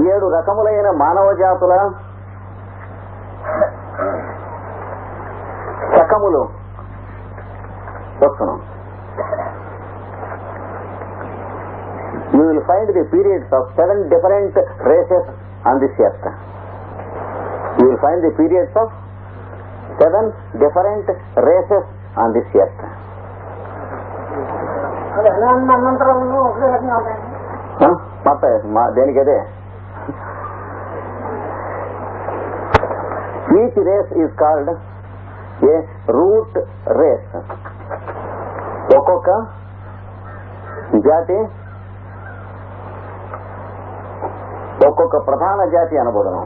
7 రకములైన మానవ జాతుల శకములు వస్తున్నాం. You will find the periods of 7 different races on this earth. You will find the periods of 7 different races on this earth. దేనికదే each race is called a root race. ఒక్కొక్క జాతి ఒక్కొక్క ప్రధాన జాతి అనబోదును.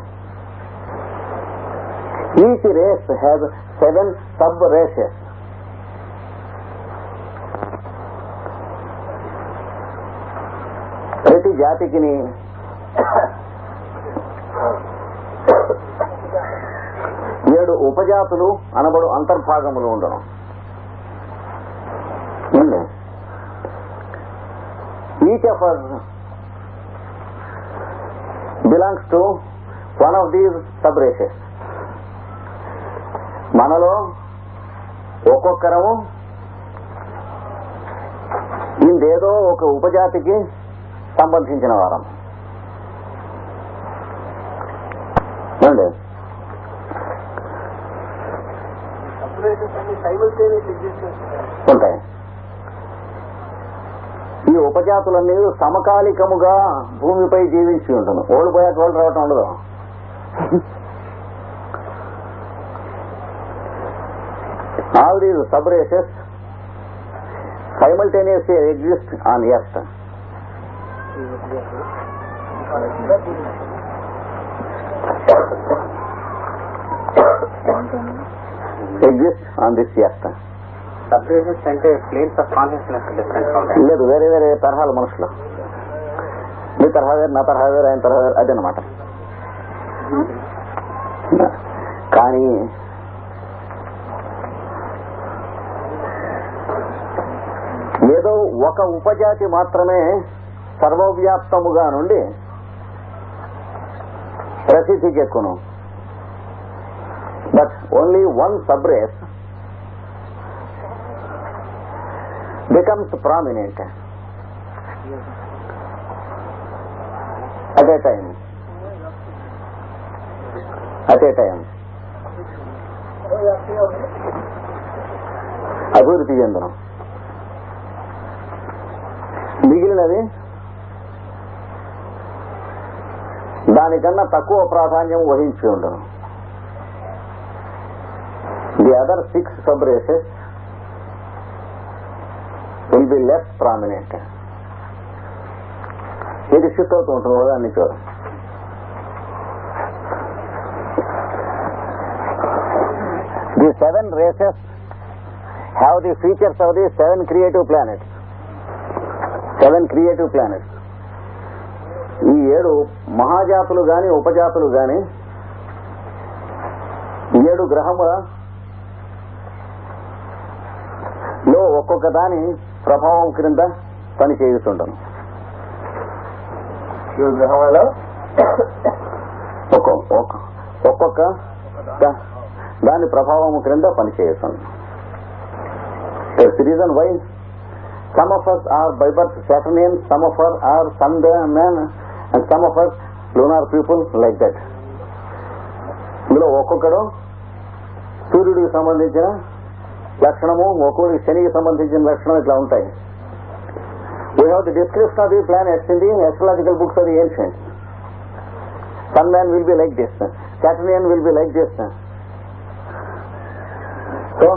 Each race has 7 sub races. ప్రతి జాతికి 7 ఉపజాతులు అనబడు అంతర్భాగములు ఉండను. Each of us belongs to one of these sub races. మనలో ఒక్కొక్కరము ఇందేదో ఒక ఉపజాతికి సంబంధించిన వారం. ఉంటాయి. ఈ ఉపజాతులన్నీ సమకాలికముగా భూమిపై జీవించి ఉంటుంది. ఓళ్ళు పోయాక వాళ్ళు రావటం ఉండదు. All these sub-races simultaneously exist on Earth. Exist on this Earth. Sub-races అంటే planes of consciousness different ఉంటాయి. లేదు, వేరే వేరే తరహాల మనుషులు. మీ తరహా వేరు, నా తరహా వేరు, ఆయన తరహా వేరు, అదనమాట. కానీ ఏదో ఒక ఉపజాతి మాత్రమే సర్వవ్యాప్తముగా నుండి ప్రసిద్ధికి ఎక్కును. But only one sub race becomes prominent at a time. అభివృద్ధి చెందడం. మిగిలినది దానికన్నా తక్కువ ప్రాధాన్యం వహించి ఉండడం. The other 6 sub races will be less prominent. ఇది షిఫ్ట్ అవుతూ ఉంటుంది కదా అన్ని చోట. The 7 races have the features of the 7 creative planets. 7 creative planets. ఈ 7 మహాజాతులు గాని ఉపజాతులు గాని 7 గ్రహముల లో ఒక్కొక్క దాని ప్రభావం క్రింద పని చేస్తుంటాను. గ్రహంలో ఒక్కొక్క దాని ప్రభావం క్రింద పని చేస్తుంది. Reason why some of us are by birth Saturnian, some of us are Sunday-man and some of us lunar people, like that. ఇందులో ఒక్కొక్కడు సూర్యుడికి సంబంధించిన లక్షణము, ఒక్కొక్కటి శనికి సంబంధించిన లక్షణం ఇట్లా ఉంటాయి. We have the description of the planets in the astrological books of the ancients. Sun man will be like this, Saturnian will be like this. So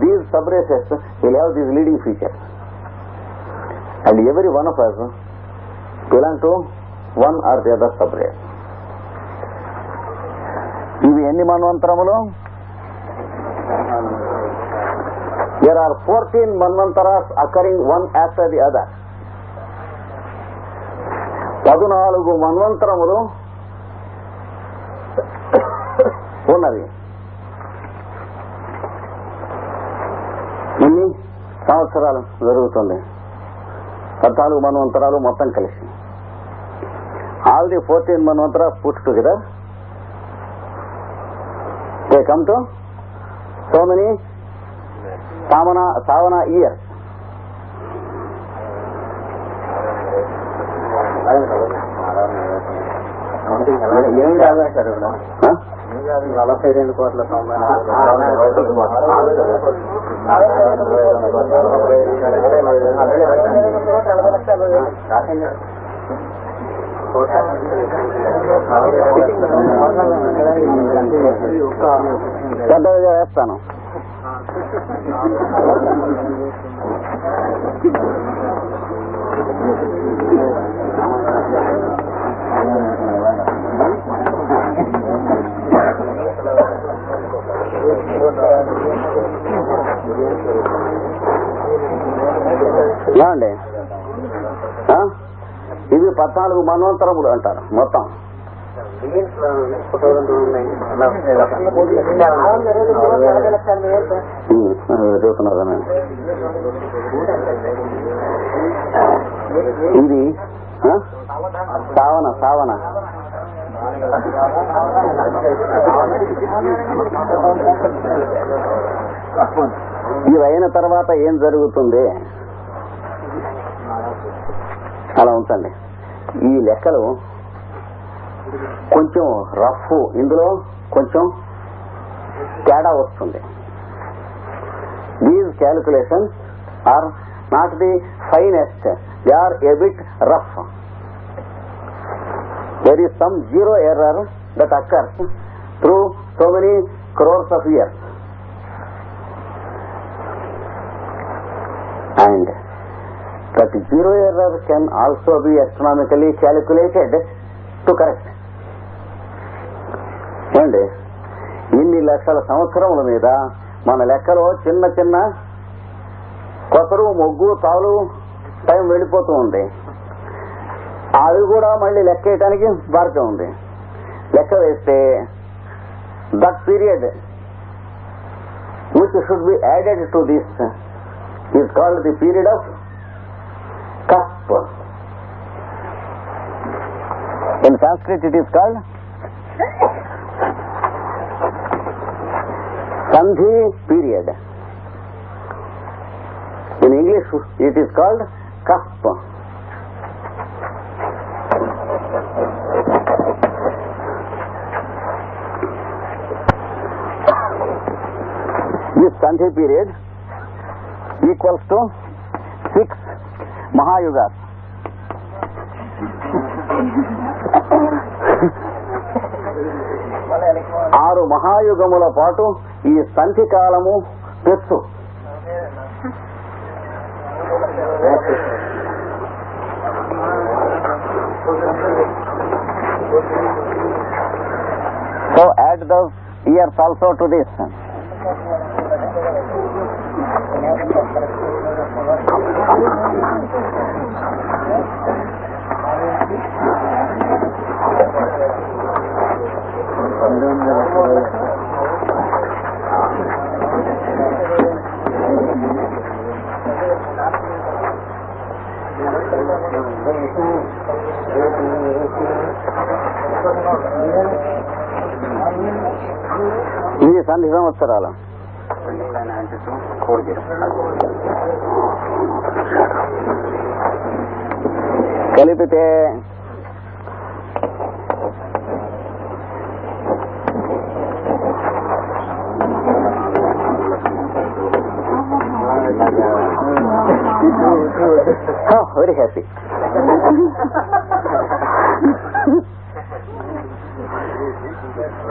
these sub-races will have these leading features, and every one of us belong to one or the other sub-race. ఇవి ఎన్ని మన్వంతరములు? There are 14 manvantaras occurring one after the other. 14 మన్వంతరములు ఉన్నది. ఇన్ని సంవత్సరాలు జరుగుతుంది. 14 మన్వంతరాలు మొత్తం కలిసి. All the 14 manvantras put together, they come to so many savana years. ఏం కాదు సార్ ఇక్కడ 42 కోట్ల పెద్దగా వేస్తాను. ఏమండి, ఇవి 14 మన్వంతరములు అంటారు మొత్తం. చూస్తున్నారని ఇది సావన ఇవైన తర్వాత ఏం జరుగుతుంది అలా ఉంచండి. ఈ లెక్కలు కొంచెం రఫ్, ఇందులో కొంచెం తేడా వస్తుంది. These calculations are not the finest, they are a bit rough. There is some zero error that occurs through so many crores of years. And that zero error can also be astronomically calculated to correct. And ఇన్ని లక్షల సంవత్సరముల మీద మన లెక్కలో చిన్న చిన్న కొసరు, మొగ్గు, తాలు టైం వెళ్ళిపోతూ ఉంది. అది కూడా మళ్ళీ లెక్క వేయటానికి మార్గం ఉంది. లెక్క వేస్తే that period which should be added to this is called the period of cusp. In Sanskrit it is called Sandhi period. In English it is called cusp. This Sandhi period equals to 6 Mahayugas. ఆరు మహాయుగముల పాటు ఈ సంధి కాలము తెచ్చు. So add those years also to this. ఇది సంధి సంవత్సరాలు. కలిపితే very happy.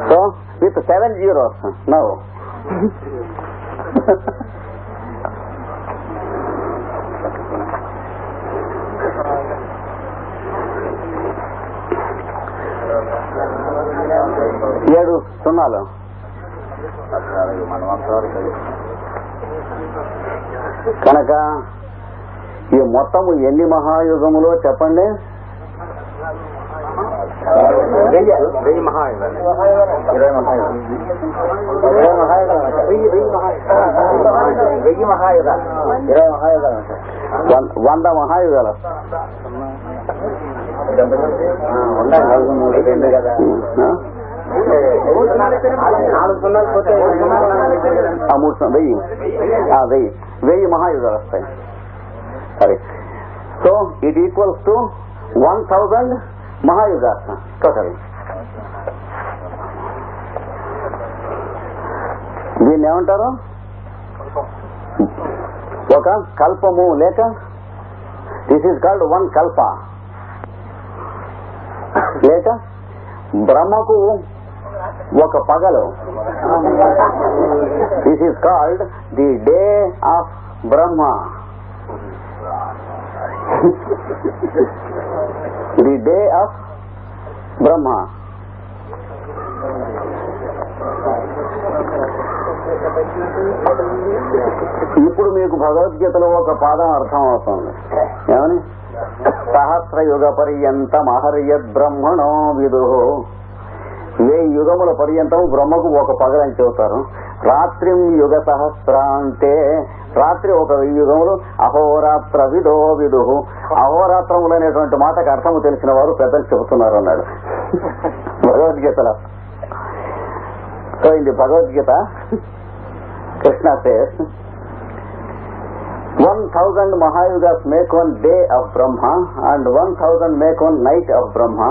So with 7 zeros now. ఏడు సున్నాలు. కనుక ఈ మొత్తము ఎన్ని మహాయుగములో చెప్పండి? 1000 మహాయుగాలు. 20 మహాయుగాలు. 100 మహాయుగాలు. వెయ్యి మహాయుగాలు వస్తాయి. సరే, సో ఇట్ ఈక్వల్స్ టు 1000 మహాయుగాస్ టోటల్. దీన్ని ఏమంటారు? ఒక కల్పము లేక దిస్ ఈజ్ కాల్డ్ 1 కల్ప. లేక బ్రహ్మకు ఒక పగలు. This is called the day of Brahma. The day of Brahma. ఇప్పుడు మీకు భగవద్గీతలో ఒక పాదం అర్థం అవుతుంది. ఏమని? సహస్రయుగ పర్యంత మహర్యద్ బ్రహ్మణో విదు. 1000 యుగముల పర్యంతం బ్రహ్మకు ఒక పగలని చెబుతారు. రాత్రిం యుగ సహస్రాంతే, రాత్రి ఒక 1000 యుగములు. అహోరాత్ర విదో విదు. అహోరాత్రములు అనేటువంటి మాటకు అర్థము తెలిసిన వారు పెద్దలు చెబుతున్నారు అన్నాడు భగవద్గీతలో. సో ఇది Bhagavad Gita. Krishna says 1000 Mahayugas make one day of Brahma and 1000 make one night of Brahma.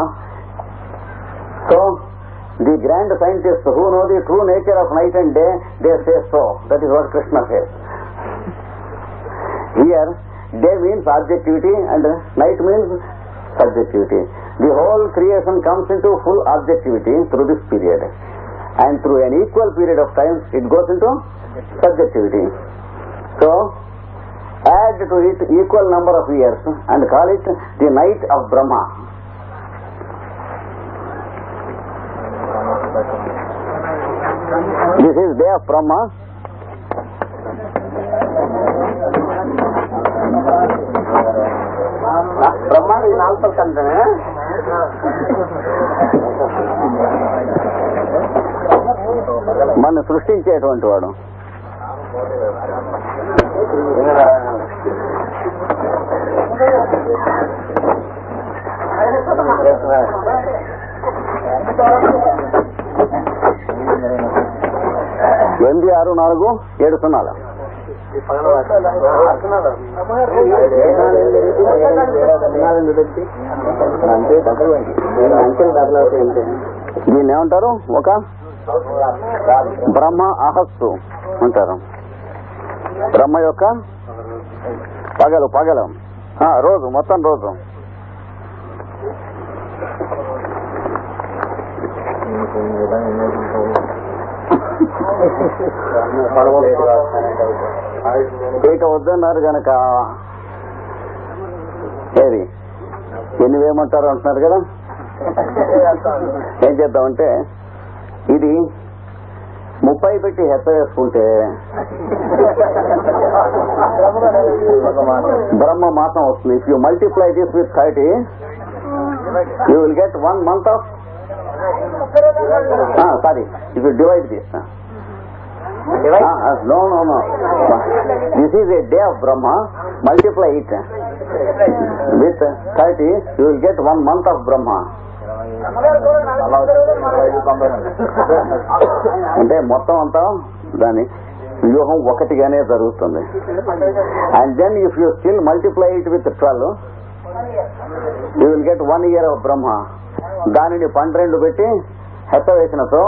So the grand scientists who know the true nature of night and day, they say so. That is what Krishna says. Here day means objectivity and night means subjectivity. The whole creation comes into full objectivity through this period, and through an equal period of time it goes into subjectivity. So add to it equal number of years and call it the night of Brahma. This is day of Brahma. Brahma is also contained. మన సృష్టించేటువంటి వాడు. ఎనిమిది 6 4 7 0. దీన్ని ఏమంటారు? ఒక బ్రహ్మ అహస్సు అంటారు. బ్రహ్మ యొక్క పగలు రోజు, మొత్తం రోజు. ఇక వద్దన్నారు కనుక ఏది ఎన్ని వేయమంటారు అంటున్నారు కదా. ఏం చేద్దామంటే ఇది 30 పెట్టి హెచ్చ వేసుకుంటే బ్రహ్మ మాసం వస్తుంది. If you multiply this with 30 you will get 1 month of sorry if you divide this. No. This is a day of Brahma. Multiply it with 30, you will get 1 month of Brahma. అంటే మొత్తం అంతా దాని వ్యూహం ఒకటిగానే జరుగుతుంది. And then if you still multiply it with 12, you will get 1 year of Brahma. దానిని 12 పెట్టి హెచ్చ వేసినతో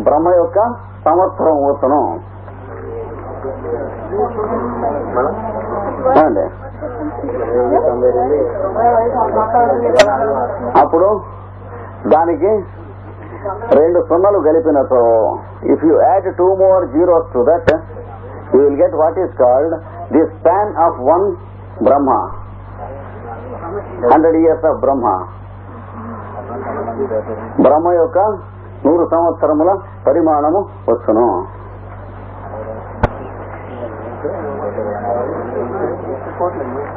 బ్రహ్మ యొక్క సంవత్సరం అవుతును. అప్పుడు దానికి 2 సున్నలు కలిపినతో if you add 2 more zeros to that, you will get what is called the span of 1 Brahma, 100 years of Brahma. బ్రహ్మ యొక్క 100 సంవత్సరముల పరిమాణము వచ్చును.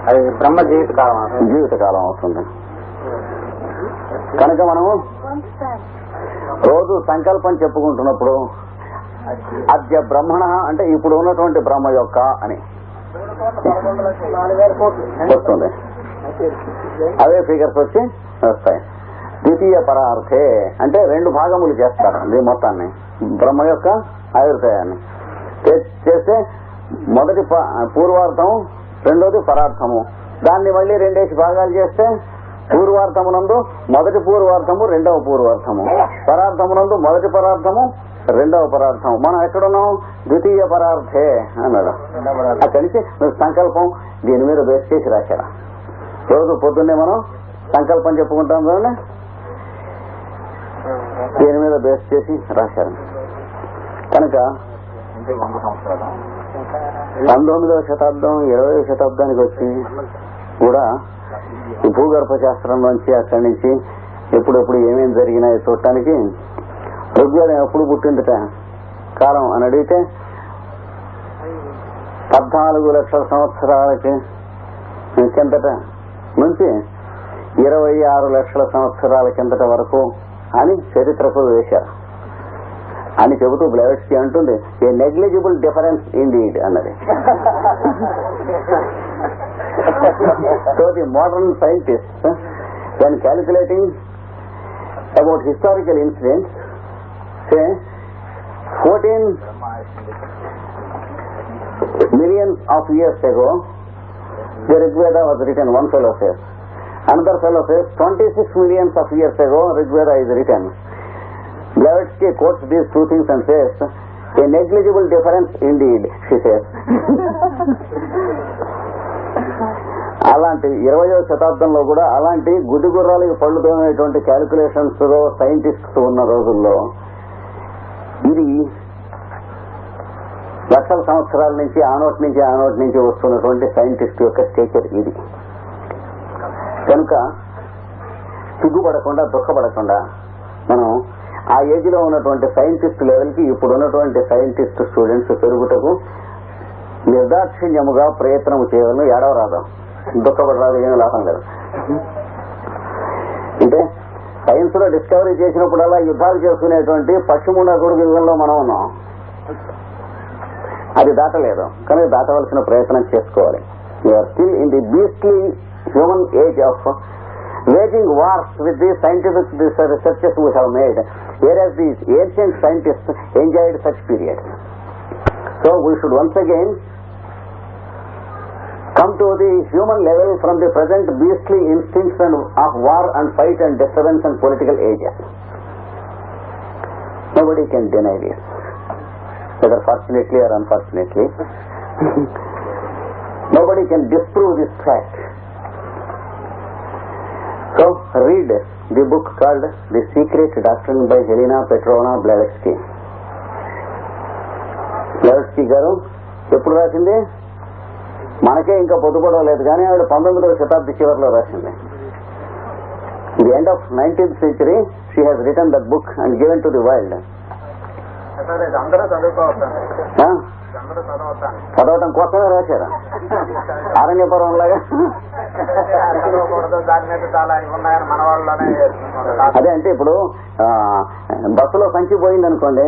అది బ్రహ్మ జీవితకాలం అవుతుంది. కనుక మనము రోజు సంకల్పం చెప్పుకుంటున్నప్పుడు అద్య బ్రహ్మణ అంటే ఇప్పుడు ఉన్నటువంటి బ్రహ్మ యొక్క అని వస్తుంది. అవే ఫిగర్స్ వచ్చి వస్తాయి. ద్వితీయ పరార్థే అంటే 2 భాగములు చేస్తారు ఈ మొత్తాన్ని, బ్రహ్మ యొక్క ఆయుర్వేదాన్ని చేస్తే మొదటి పూర్వార్థము, రెండోది పరార్థము. దాన్ని మళ్ళీ 2 భాగాలు చేస్తే పూర్వార్థమునందు మొదటి పూర్వార్థము, రెండవ పూర్వార్థము, పరార్థమునందు మొదటి పరార్థము, రెండవ పరార్థం. మనం ఎక్కడున్నాం? ద్వితీయ పరార్థే అన్నాడు. అక్కడి నుంచి సంకల్పం దీని మీద బేస్ చేసి రాశారా. రోజు పొద్దున్నే మనం సంకల్పం చెప్పుకుంటాం కదండి, దీని మీద బేస్ చేసి రాశారు. కనుక 19వ శతాబ్దం 20వ శతాబ్దానికి వచ్చి కూడా ఈ భూగర్భ శాస్త్రం నుంచి అక్కడి నుంచి ఎప్పుడెప్పుడు ఏమేమి జరిగినాయో చూడటానికి ఋగ్వేదం ఎప్పుడు పుట్టిందట కాలం అని అడిగితే 14 లక్షల సంవత్సరాలకి కిందట నుంచి 26 లక్షల సంవత్సరాల కిందట వరకు అని చరిత్రకు వేశారు అని చెబుతూ బ్లెవెట్స్కీ అంటుంది ఏ నెగ్లిజిబుల్ డిఫరెన్స్ ఇండీడ్ అన్నది. So the modern scientist when calculating about historical incidents say 14 millions of years ago the Rigveda was written, one fellow says. Another fellow says 26 millions of years ago Rigveda is written. Blavatsky quotes these two things and says a negligible difference indeed, she says. అలాంటి 20వ శతాబ్దంలో కూడా అలాంటి గుడిగుర్రాలకి పళ్ళు తోమేటువంటి calculations scientists ఉన్న రోజుల్లో ఇది లక్షల సంవత్సరాల నుంచి ఆ నోటి నుంచి వస్తున్నటువంటి సైంటిస్ట్ యొక్క స్టేచర్ ఇది. కనుక సిగ్గుపడకుండా దుఃఖపడకుండా మనం ఆ ఏజ్ లో ఉన్నటువంటి సైంటిస్ట్ లెవెల్ కి ఇప్పుడు ఉన్నటువంటి సైంటిస్ట్ స్టూడెంట్స్ పెరుగుటకు నిర్దాక్షిణ్యముగా ప్రయత్నం చేయడం, ఏడవరాదు, దుఃఖపడరాదు, ఏమీ లాభం లేదు. అంటే సైన్స్ లో డిస్కవరీ చేసినప్పుడల్లా యుద్ధాలు చేసుకునేటువంటి పశ్చిమ గుడిలో మనం ఉన్నాం. అది దాటలేదు, కానీ దాటవలసిన ప్రయత్నం చేసుకోవాలి. You're still in the beastly human age of waging wars with these scientific researches we have made, whereas these ancient scientists enjoyed such periods. So we should once again come to the human level from the present beastly instincts of war and fight and disturbance and political ages. Nobody can deny this, whether fortunately or unfortunately. Nobody can disprove this fact. So read the book called The Secret Doctrine by Helena Petrovna Blavatsky. Blavatsky గారు ఎప్పుడు రాసింది? మనకే ఇంకా పొద్దుపడలేదు, కానీ ఆవిడ 19వ శతాబ్ది చివరిలో రాసింది. The end of 19th century she has written that book and given to the world. చదవటం కోసమే రాశారా? అరణ్యపురం లాగా. అదే అంటే ఇప్పుడు బస్సులో సంచి పోయింది అనుకోండి,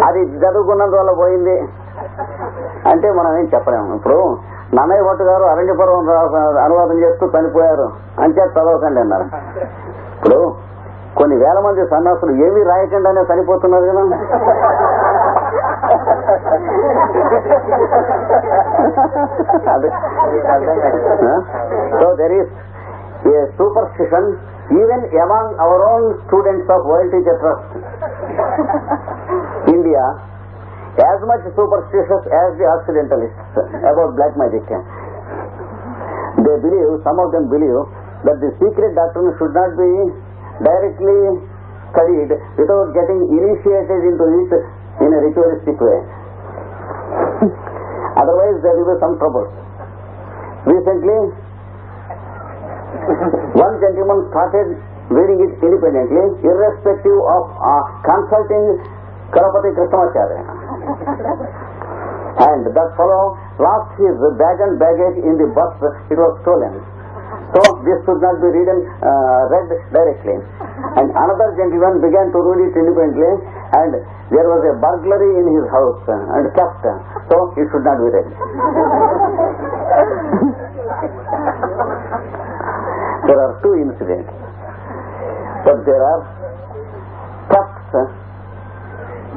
అది చదువుకున్నందువల్ల పోయింది అంటే మనం ఏం చెప్పలేము. ఇప్పుడు నన్నయ్య భట్టు గారు అరణ్యపురం అనువాదం చేస్తూ చనిపోయారు అంతే చదవకండి అన్నారు. ఇప్పుడు కొన్ని వేల మంది సన్యాసులు ఏమీ రాయకుండానే చనిపోతున్నారు కదా. So there is a superstition even among our own students of World Teacher Trust, India, as much superstitious as the Occidentalists about black magic. They believe, some of them believe, that the secret doctrine should not be directly studied without getting initiated into it in a ritualistic way. Otherwise there will be some trouble. Recently one gentleman started reading it independently, irrespective of consulting Karapati Krishnamacharya, and that fellow lost his bag and baggage in the bus. It was stolen. So this should not be read directly. And another gentleman began to read it independently, and there was a burglary in his house and theft. So it should not be read. There are two incidents, but there are thefts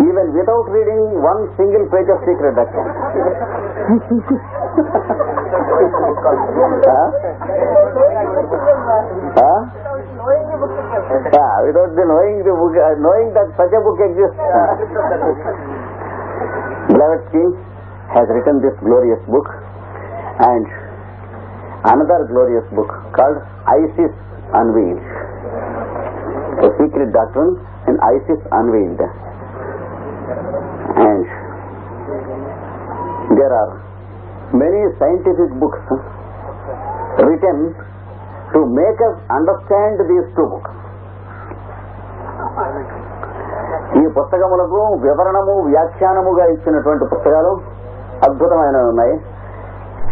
even without reading one single page of secret doctrine. Without knowing the book, knowing that such a book exists. Blavatsky has written this glorious book and another glorious book called Isis Unveiled. A secret doctrine and Isis Unveiled. And there are many scientific books written to make us understand these two books. ఈ పుస్తకములకు వివరణము వ్యాఖ్యానముగా ఇచ్చినటువంటి పుస్తకాలు అద్భుతమైనవి ఉన్నాయి.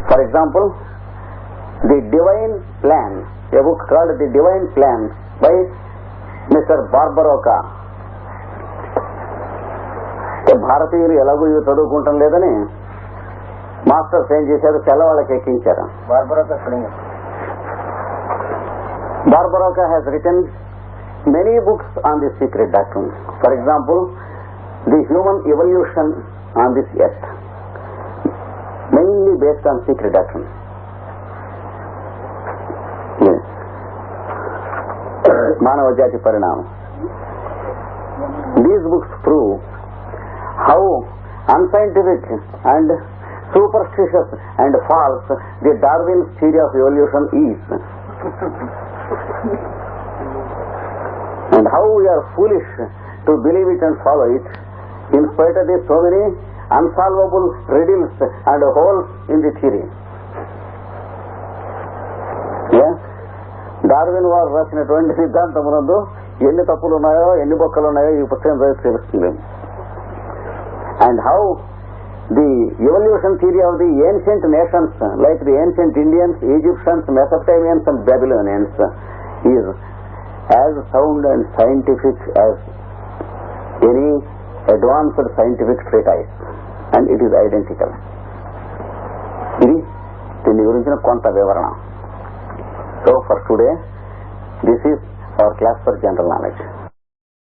For example the divine plan, a book called the divine plan by mister బార్బరోకా. భారతీయులు ఎలాగో ఇవి చదువుకుంటాం లేదని మాస్టర్స్ ఏం చేశారు, తెల్లవాళ్ళకి ఎక్కించారు. బార్బరోకా has written many books on the secret doctrine. For example, the human evolution on this earth, mainly based on secret doctrine. Yes. Manava Jati Parinam. These books prove how unscientific and superstitious and false the Darwin's theory of evolution is. And how we are foolish to believe it and follow it, in spite of the so many unsolvable riddles and holes in the theory. Darwin వారు రాసినటువంటి సిద్ధాంతమునందు ఎన్ని తప్పులు ఉన్నాయో ఎన్ని బొక్కలు ఉన్నాయో ఈ పుస్తకం చదివి తెలుస్తుంది. And how the evolution theory of the ancient nations like the ancient Indians, Egyptians, Mesopotamians and Babylonians is as sound and scientific as any advanced scientific treatise, and it is identical. ఇది దీని గురించిన కొంత వివరణ. So for today, this is our class for general knowledge.